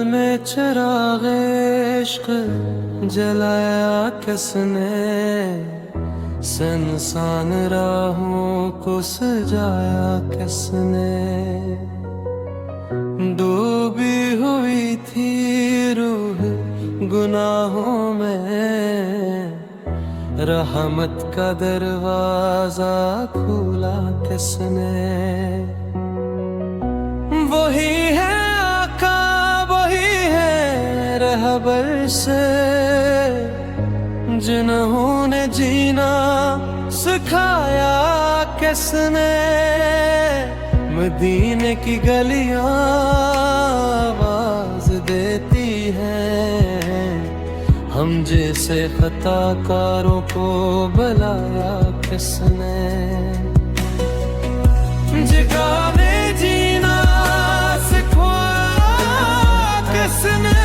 में चिराग इश्क जलाया किसने, सुनसान राहों को सजाया किसने। डूबी हुई थी रूह गुनाहों में, रहमत का दरवाजा खोला किसने। वही है आका, वही है रहबर से, जिन्होंने जीना सिखाया किसने। मदीने की गलियां आवाज देती हैं, हम जैसे खताकारों को बुलाया किसने। जगाने जीना सिखाया किसने।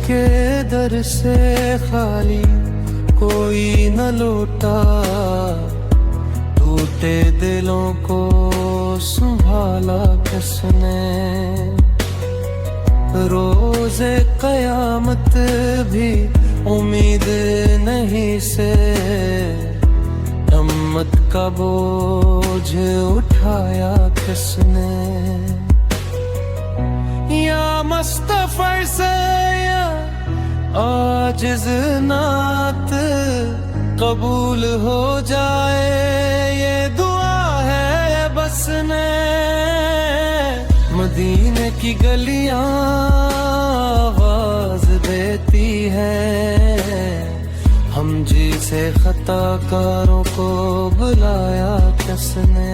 के दर से खाली कोई न लौटा, टूटे दिलों को संभाला किसने। रोज़े क़यामत भी उम्मीद नहीं से, उम्मत का बोझ उठाया किसने। या मुस्तफ़र से आजिज़ नात कबूल हो जाए, ये दुआ है बस ने। मदीने की गलियां आवाज देती हैं, हम जैसे खताकारों को बुलाया किसने।